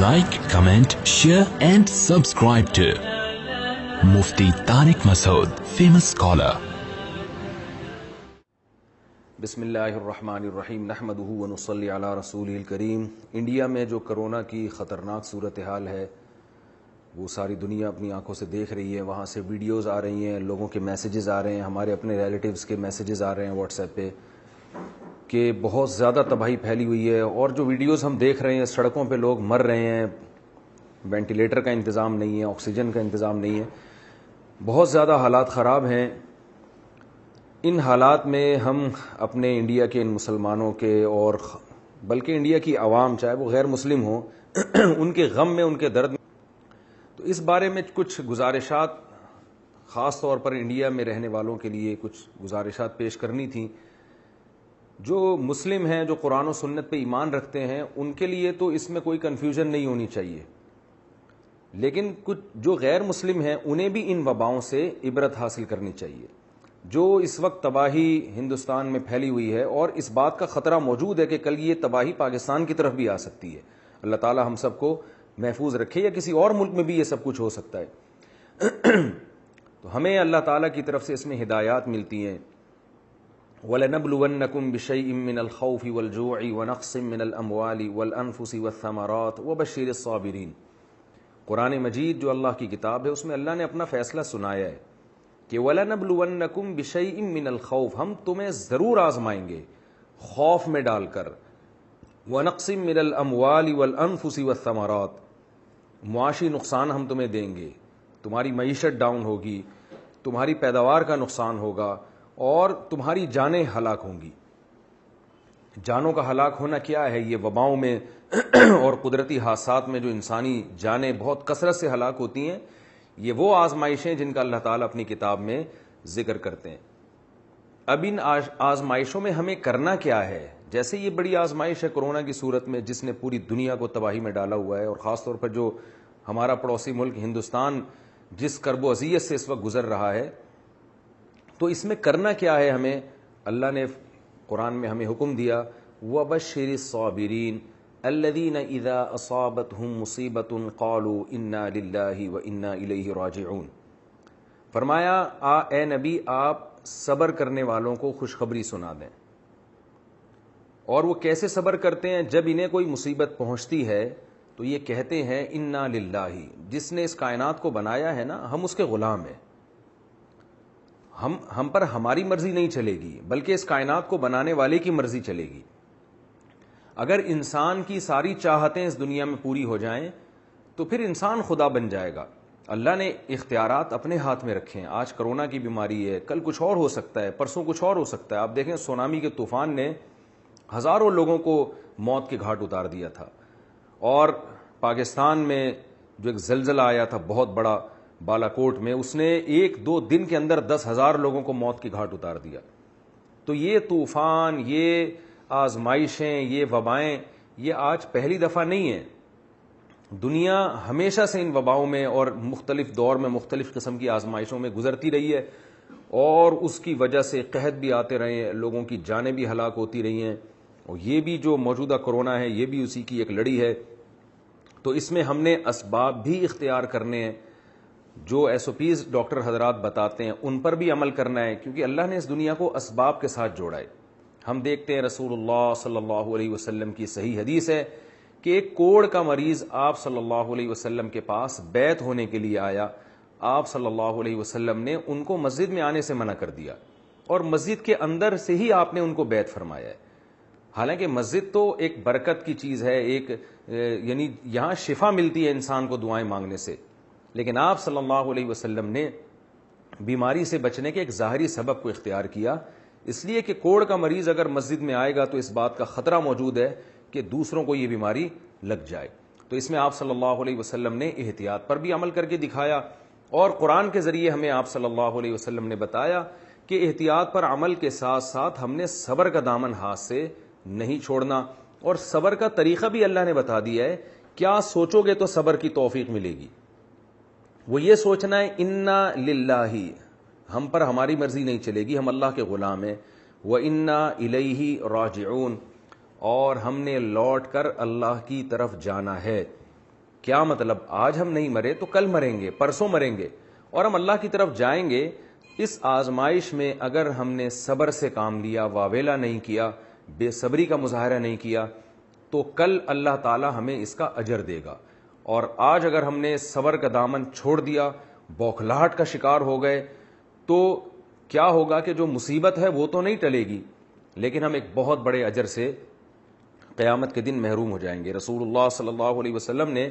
Like, comment, share and subscribe to Mufti Tariq Masood, famous scholar. بسم اللہ الرحمن الرحیم نحمدہ ونصلی علی رسولہ الکریم۔ انڈیا میں جو کرونا کی خطرناک صورتحال ہے وہ ساری دنیا اپنی آنکھوں سے دیکھ رہی ہے۔ وہاں سے ویڈیوز آ رہی ہیں، لوگوں کے میسیجز آ رہے ہیں، ہمارے اپنے ریلیٹیوز کے میسیجز آ رہے ہیں واٹس ایپ پہ کہ بہت زیادہ تباہی پھیلی ہوئی ہے۔ اور جو ویڈیوز ہم دیکھ رہے ہیں، سڑکوں پہ لوگ مر رہے ہیں، وینٹیلیٹر کا انتظام نہیں ہے، آکسیجن کا انتظام نہیں ہے، بہت زیادہ حالات خراب ہیں۔ ان حالات میں ہم اپنے انڈیا کے ان مسلمانوں کے اور بلکہ انڈیا کی عوام، چاہے وہ غیر مسلم ہوں، ان کے غم میں، ان کے درد میں، تو اس بارے میں کچھ گزارشات خاص طور پر انڈیا میں رہنے والوں کے لیے کچھ گزارشات پیش کرنی تھیں۔ جو مسلم ہیں، جو قرآن و سنت پہ ایمان رکھتے ہیں، ان کے لیے تو اس میں کوئی کنفیوژن نہیں ہونی چاہیے، لیکن کچھ جو غیر مسلم ہیں انہیں بھی ان وباؤں سے عبرت حاصل کرنی چاہیے۔ جو اس وقت تباہی ہندوستان میں پھیلی ہوئی ہے اور اس بات کا خطرہ موجود ہے کہ کل یہ تباہی پاکستان کی طرف بھی آ سکتی ہے۔ اللہ تعالی ہم سب کو محفوظ رکھے، یا کسی اور ملک میں بھی یہ سب کچھ ہو سکتا ہے۔ تو ہمیں اللہ تعالیٰ کی طرف سے اس میں ہدایات ملتی ہیں۔ وَلَنَبْلُوَنَّكُمْ بِشَيْءٍ مِّنَ الْخَوْفِ وَالْجُوعِ وَنَقْصٍ مِّنَ الْأَمْوَالِ وَالْأَنفُسِ وَالثَّمَرَاتِ وَبَشِّرِ الصَّابِرِينَ۔ قرآن مجید جو اللہ کی کتاب ہے، اس میں اللہ نے اپنا فیصلہ سنایا ہے کہ وَلَنَبْلُوَنَّكُمْ بِشَيْءٍ مِّنَ الْخَوْفِ، ہم تمہیں ضرور آزمائیں گے خوف میں ڈال کر، وَنَقْصٍ مِّنَ الْأَمْوَالِ وَالْأَنفُسِ وَالثَّمَرَاتِ، معاشی نقصان ہم تمہیں دیں گے، تمہاری معیشت ڈاؤن ہوگی، تمہاری پیداوار کا نقصان ہوگا اور تمہاری جانیں ہلاک ہوں گی۔ جانوں کا ہلاک ہونا کیا ہے؟ یہ وباؤں میں اور قدرتی حادثات میں جو انسانی جانیں بہت کثرت سے ہلاک ہوتی ہیں، یہ وہ آزمائشیں جن کا اللہ تعالیٰ اپنی کتاب میں ذکر کرتے ہیں۔ اب ان آزمائشوں میں ہمیں کرنا کیا ہے؟ جیسے یہ بڑی آزمائش ہے کرونا کی صورت میں، جس نے پوری دنیا کو تباہی میں ڈالا ہوا ہے، اور خاص طور پر جو ہمارا پڑوسی ملک ہندوستان جس کرب و اذیت سے اس وقت گزر رہا ہے، تو اس میں کرنا کیا ہے ہمیں؟ اللہ نے قرآن میں ہمیں حکم دیا، وَبَشِّرِ الصَّابِرِينَ الَّذِينَ إِذَا أَصَابَتْهُم مُّصِيبَةٌ قَالُوا إِنَّا لِلَّهِ وَإِنَّا إِلَيْهِ رَاجِعُونَ۔ فرمایا اے نبی، آپ صبر کرنے والوں کو خوشخبری سنا دیں۔ اور وہ کیسے صبر کرتے ہیں؟ جب انہیں کوئی مصیبت پہنچتی ہے تو یہ کہتے ہیں اِنَّا لِلَّهِ، جس نے اس کائنات کو بنایا ہے نا، ہم اس کے غلام ہیں، ہم پر ہماری مرضی نہیں چلے گی، بلکہ اس کائنات کو بنانے والے کی مرضی چلے گی۔ اگر انسان کی ساری چاہتیں اس دنیا میں پوری ہو جائیں تو پھر انسان خدا بن جائے گا۔ اللہ نے اختیارات اپنے ہاتھ میں رکھے ہیں۔ آج کرونا کی بیماری ہے، کل کچھ اور ہو سکتا ہے، پرسوں کچھ اور ہو سکتا ہے۔ آپ دیکھیں سونامی کے طوفان نے ہزاروں لوگوں کو موت کے گھاٹ اتار دیا تھا، اور پاکستان میں جو ایک زلزلہ آیا تھا بہت بڑا بالاکوٹ میں، اس نے 1-2 دن کے اندر 10,000 لوگوں کو موت کے گھاٹ اتار دیا۔ تو یہ طوفان، یہ آزمائشیں، یہ وبائیں، یہ آج پہلی دفعہ نہیں ہے۔ دنیا ہمیشہ سے ان وباؤں میں اور مختلف دور میں مختلف قسم کی آزمائشوں میں گزرتی رہی ہے، اور اس کی وجہ سے قحط بھی آتے رہے ہیں، لوگوں کی جانیں بھی ہلاک ہوتی رہی ہیں، اور یہ بھی جو موجودہ کرونا ہے یہ بھی اسی کی ایک لڑی ہے۔ تو اس میں ہم نے اسباب بھی اختیار کرنے ہیں، جو SOPs ڈاکٹر حضرات بتاتے ہیں ان پر بھی عمل کرنا ہے، کیونکہ اللہ نے اس دنیا کو اسباب کے ساتھ جوڑا ہے۔ ہم دیکھتے ہیں رسول اللہ صلی اللہ علیہ وسلم کی صحیح حدیث ہے کہ ایک کوڑ کا مریض آپ صلی اللہ علیہ وسلم کے پاس بیعت ہونے کے لیے آیا۔ آپ صلی اللہ علیہ وسلم نے ان کو مسجد میں آنے سے منع کر دیا، اور مسجد کے اندر سے ہی آپ نے ان کو بیعت فرمایا ہے۔ حالانکہ مسجد تو ایک برکت کی چیز ہے، یعنی یہاں شفا ملتی ہے انسان کو دعائیں مانگنے سے، لیکن آپ صلی اللہ علیہ وسلم نے بیماری سے بچنے کے ایک ظاہری سبب کو اختیار کیا، اس لیے کہ کوڑ کا مریض اگر مسجد میں آئے گا تو اس بات کا خطرہ موجود ہے کہ دوسروں کو یہ بیماری لگ جائے۔ تو اس میں آپ صلی اللہ علیہ وسلم نے احتیاط پر بھی عمل کر کے دکھایا، اور قرآن کے ذریعے ہمیں آپ صلی اللہ علیہ وسلم نے بتایا کہ احتیاط پر عمل کے ساتھ ساتھ ہم نے صبر کا دامن ہاتھ سے نہیں چھوڑنا، اور صبر کا طریقہ بھی اللہ نے بتا دیا ہے۔ کیا سوچو گے تو صبر کی توفیق ملے گی؟ وہ یہ سوچنا ہے اِنَّا لِلَّهِ، ہم پر ہماری مرضی نہیں چلے گی، ہم اللہ کے غلام ہیں، وَإِنَّا إِلَيْهِ رَاجِعُونَ، اور ہم نے لوٹ کر اللہ کی طرف جانا ہے۔ کیا مطلب؟ آج ہم نہیں مرے تو کل مریں گے، پرسوں مریں گے، اور ہم اللہ کی طرف جائیں گے۔ اس آزمائش میں اگر ہم نے صبر سے کام لیا، واویلا نہیں کیا، بے صبری کا مظاہرہ نہیں کیا، تو کل اللہ تعالی ہمیں اس کا اجر دے گا۔ اور آج اگر ہم نے صبر کا دامن چھوڑ دیا، بوکھلاہٹ کا شکار ہو گئے، تو کیا ہوگا کہ جو مصیبت ہے وہ تو نہیں ٹلے گی، لیکن ہم ایک بہت بڑے اجر سے قیامت کے دن محروم ہو جائیں گے۔ رسول اللہ صلی اللہ علیہ وسلم نے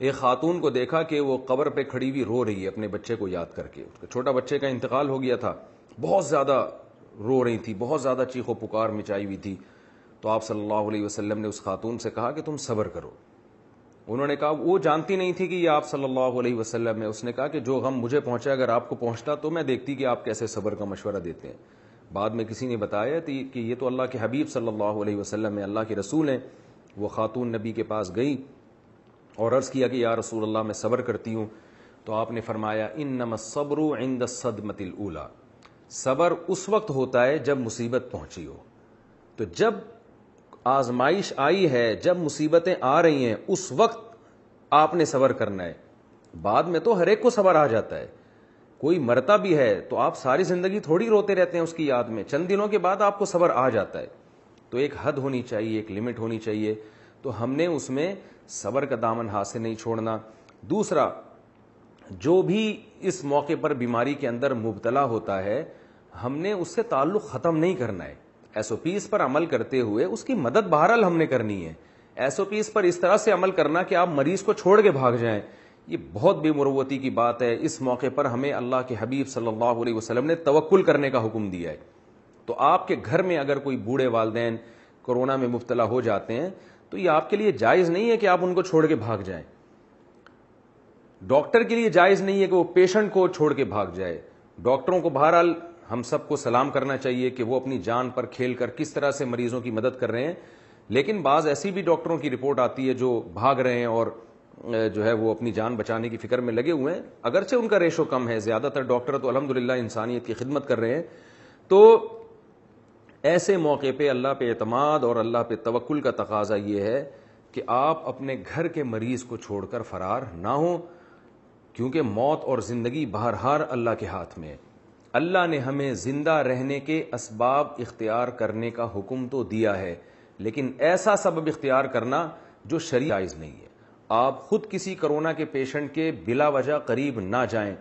ایک خاتون کو دیکھا کہ وہ قبر پہ کھڑی ہوئی رو رہی ہے اپنے بچے کو یاد کر کے، چھوٹا بچے کا انتقال ہو گیا تھا، بہت زیادہ رو رہی تھی، بہت زیادہ چیخ و پکار مچائی ہوئی تھی۔ تو آپ صلی اللہ علیہ وسلم نے اس خاتون سے کہا کہ تم صبر کرو۔ انہوں نے کہا، وہ جانتی نہیں تھی کہ یہ آپ صلی اللہ علیہ وسلم ہے، اس نے کہا کہ جو غم مجھے پہنچا اگر آپ کو پہنچتا تو میں دیکھتی کہ آپ کیسے صبر کا مشورہ دیتے ہیں۔ بعد میں کسی نے بتایا کہ یہ تو اللہ کے حبیب صلی اللہ علیہ وسلم ہے، اللہ کے رسول ہیں۔ وہ خاتون نبی کے پاس گئی اور عرض کیا کہ یا رسول اللہ میں صبر کرتی ہوں۔ تو آپ نے فرمایا انما الصبر عند الصدمۃ الاولی، صبر اس وقت ہوتا ہے جب مصیبت پہنچی ہو۔ تو جب آزمائش آئی ہے، جب مصیبتیں آ رہی ہیں، اس وقت آپ نے صبر کرنا ہے۔ بعد میں تو ہر ایک کو صبر آ جاتا ہے، کوئی مرتا بھی ہے تو آپ ساری زندگی تھوڑی روتے رہتے ہیں اس کی یاد میں، چند دنوں کے بعد آپ کو صبر آ جاتا ہے۔ تو ایک حد ہونی چاہیے، ایک لمٹ ہونی چاہیے، تو ہم نے اس میں صبر کا دامن ہاتھ سے نہیں چھوڑنا۔ دوسرا، جو بھی اس موقع پر بیماری کے اندر مبتلا ہوتا ہے، ہم نے اس سے تعلق ختم نہیں کرنا ہے۔ ایس او پیز پر عمل کرتے ہوئے اس کی مدد بہرحال ہم نے کرنی ہے۔ ایس او پیز پر اس طرح سے عمل کرنا کہ آپ مریض کو چھوڑ کے بھاگ جائیں، یہ بہت بے مروتی کی بات ہے۔ اس موقع پر ہمیں اللہ کے حبیب صلی اللہ علیہ وسلم نے توکل کرنے کا حکم دیا ہے۔ تو آپ کے گھر میں اگر کوئی بوڑھے والدین کورونا میں مبتلا ہو جاتے ہیں تو یہ آپ کے لیے جائز نہیں ہے کہ آپ ان کو چھوڑ کے بھاگ جائیں۔ ڈاکٹر کے لیے جائز نہیں ہے کہ وہ پیشنٹ کو چھوڑ کے بھاگ جائے۔ ڈاکٹروں کو بہرحال ہم سب کو سلام کرنا چاہیے کہ وہ اپنی جان پر کھیل کر کس طرح سے مریضوں کی مدد کر رہے ہیں، لیکن بعض ایسی بھی ڈاکٹروں کی رپورٹ آتی ہے جو بھاگ رہے ہیں اور جو ہے وہ اپنی جان بچانے کی فکر میں لگے ہوئے ہیں، اگرچہ ان کا ریشو کم ہے، زیادہ تر ڈاکٹر تو الحمدللہ انسانیت کی خدمت کر رہے ہیں۔ تو ایسے موقع پہ اللہ پہ اعتماد اور اللہ پہ توکل کا تقاضا یہ ہے کہ آپ اپنے گھر کے مریض کو چھوڑ کر فرار نہ ہوں، کیونکہ موت اور زندگی بہرحال اللہ کے ہاتھ میں ہے۔ اللہ نے ہمیں زندہ رہنے کے اسباب اختیار کرنے کا حکم تو دیا ہے، لیکن ایسا سبب اختیار کرنا جو شرعی جائز نہیں ہے۔ آپ خود کسی کرونا کے پیشنٹ کے بلا وجہ قریب نہ جائیں،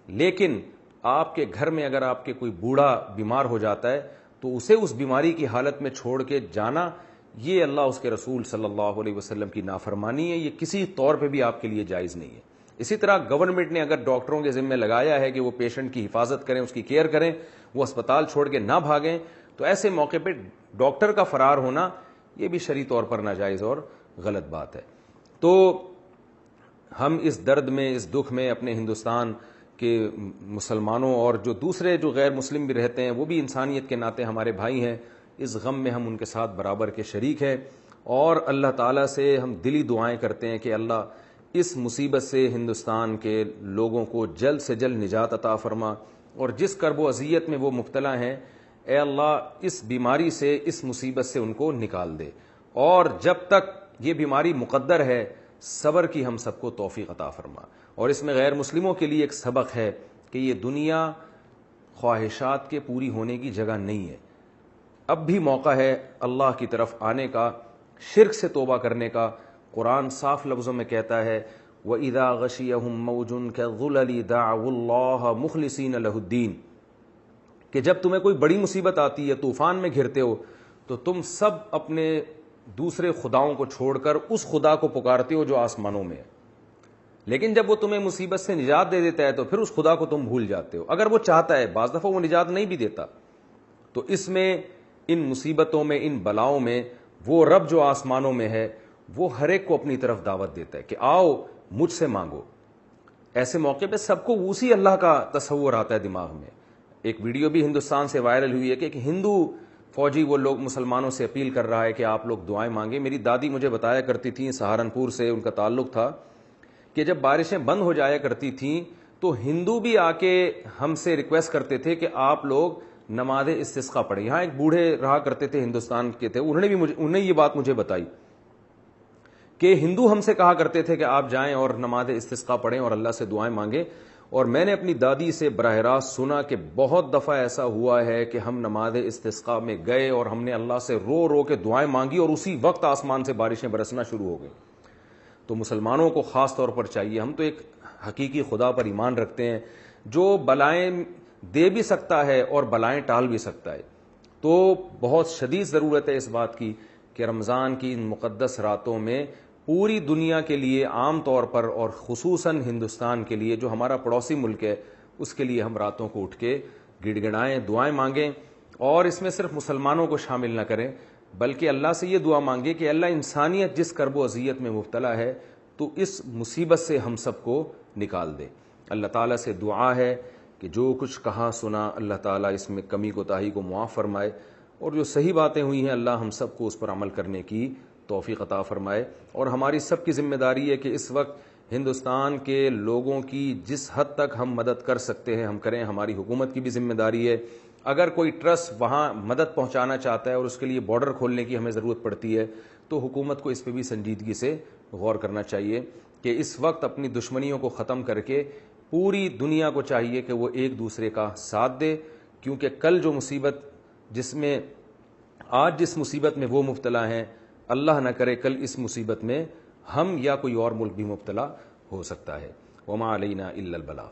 لیکن آپ کے گھر میں اگر آپ کے کوئی بوڑھا بیمار ہو جاتا ہے تو اسے اس بیماری کی حالت میں چھوڑ کے جانا، یہ اللہ اس کے رسول صلی اللہ علیہ وسلم کی نافرمانی ہے، یہ کسی طور پہ بھی آپ کے لیے جائز نہیں ہے۔ اسی طرح گورنمنٹ نے اگر ڈاکٹروں کے ذمہ لگایا ہے کہ وہ پیشنٹ کی حفاظت کریں، اس کی کیئر کریں، وہ اسپتال چھوڑ کے نہ بھاگیں، تو ایسے موقع پہ ڈاکٹر کا فرار ہونا یہ بھی شرعی طور پر ناجائز اور غلط بات ہے۔ تو ہم اس درد میں، اس دکھ میں اپنے ہندوستان کہ مسلمانوں اور جو دوسرے جو غیر مسلم بھی رہتے ہیں وہ بھی انسانیت کے ناطے ہمارے بھائی ہیں، اس غم میں ہم ان کے ساتھ برابر کے شریک ہیں، اور اللہ تعالیٰ سے ہم دلی دعائیں کرتے ہیں کہ اللہ اس مصیبت سے ہندوستان کے لوگوں کو جلد سے جلد نجات عطا فرما، اور جس کرب و اذیت میں وہ مبتلا ہیں اے اللہ اس بیماری سے، اس مصیبت سے ان کو نکال دے، اور جب تک یہ بیماری مقدر ہے صبر کی ہم سب کو توفیق عطا فرما۔ اور اس میں غیر مسلموں کے لیے ایک سبق ہے کہ یہ دنیا خواہشات کے پوری ہونے کی جگہ نہیں ہے، اب بھی موقع ہے اللہ کی طرف آنے کا، شرک سے توبہ کرنے کا۔ قرآن صاف لفظوں میں کہتا ہے وَإِذَا غَشِيَهُم مَّوْجٌ كَالظُّلَلِ دَعَوُا اللَّهَ مُخْلِصِينَ لَهُ الدِّينَ، کہ جب تمہیں کوئی بڑی مصیبت آتی ہے، طوفان میں گھرتے ہو، تو تم سب اپنے دوسرے خداؤں کو چھوڑ کر اس خدا کو پکارتے ہو جو آسمانوں میں ہے، لیکن جب وہ تمہیں مصیبت سے نجات دے دیتا ہے تو پھر اس خدا کو تم بھول جاتے ہو، اگر وہ چاہتا ہے، بعض دفعہ وہ نجات نہیں بھی دیتا۔ تو اس میں، ان مصیبتوں میں، ان بلاؤں میں، وہ رب جو آسمانوں میں ہے وہ ہر ایک کو اپنی طرف دعوت دیتا ہے کہ آؤ مجھ سے مانگو۔ ایسے موقع پہ سب کو اسی اللہ کا تصور آتا ہے دماغ میں۔ ایک ویڈیو بھی ہندوستان سے وائرل ہوئی ہے کہ ایک ہندو فوجی وہ لوگ مسلمانوں سے اپیل کر رہا ہے کہ آپ لوگ دعائیں مانگیں۔ میری دادی مجھے بتایا کرتی تھیں، سہارنپور سے ان کا تعلق تھا، کہ جب بارشیں بند ہو جایا کرتی تھیں تو ہندو بھی آ کے ہم سے ریکویسٹ کرتے تھے کہ آپ لوگ نماز استسقاء پڑھیں۔ یہاں ایک بوڑھے رہا کرتے تھے، ہندوستان کے تھے، انہوں نے یہ بات مجھے بتائی کہ ہندو ہم سے کہا کرتے تھے کہ آپ جائیں اور نماز استسقا پڑھیں اور اللہ سے دعائیں مانگیں، اور میں نے اپنی دادی سے براہ راست سنا کہ بہت دفعہ ایسا ہوا ہے کہ ہم نماز استسقا میں گئے اور ہم نے اللہ سے رو رو کے دعائیں مانگی اور اسی وقت آسمان سے بارشیں برسنا شروع ہو گئی۔ تو مسلمانوں کو خاص طور پر چاہیے، ہم تو ایک حقیقی خدا پر ایمان رکھتے ہیں جو بلائیں دے بھی سکتا ہے اور بلائیں ٹال بھی سکتا ہے، تو بہت شدید ضرورت ہے اس بات کی کہ رمضان کی ان مقدس راتوں میں پوری دنیا کے لیے عام طور پر اور خصوصاً ہندوستان کے لیے جو ہمارا پڑوسی ملک ہے اس کے لیے ہم راتوں کو اٹھ کے گڑ گڑائیں، دعائیں مانگیں، اور اس میں صرف مسلمانوں کو شامل نہ کریں بلکہ اللہ سے یہ دعا مانگے کہ اللہ انسانیت جس کرب و اذیت میں مبتلا ہے تو اس مصیبت سے ہم سب کو نکال دے۔ اللہ تعالیٰ سے دعا ہے کہ جو کچھ کہا سنا اللہ تعالیٰ اس میں کمی کوتاہی کو معاف فرمائے، اور جو صحیح باتیں ہوئی ہیں اللہ ہم سب کو اس پر عمل کرنے کی توفیق عطا فرمائے۔ اور ہماری سب کی ذمہ داری ہے کہ اس وقت ہندوستان کے لوگوں کی جس حد تک ہم مدد کر سکتے ہیں ہم کریں۔ ہماری حکومت کی بھی ذمہ داری ہے، اگر کوئی ٹرسٹ وہاں مدد پہنچانا چاہتا ہے اور اس کے لیے بارڈر کھولنے کی ہمیں ضرورت پڑتی ہے تو حکومت کو اس پہ بھی سنجیدگی سے غور کرنا چاہیے کہ اس وقت اپنی دشمنیوں کو ختم کر کے پوری دنیا کو چاہیے کہ وہ ایک دوسرے کا ساتھ دے، کیونکہ کل جو مصیبت آج جس مصیبت میں وہ مبتلا ہیں، اللہ نہ کرے کل اس مصیبت میں ہم یا کوئی اور ملک بھی مبتلا ہو سکتا ہے۔ وما علینا الا البلاغ۔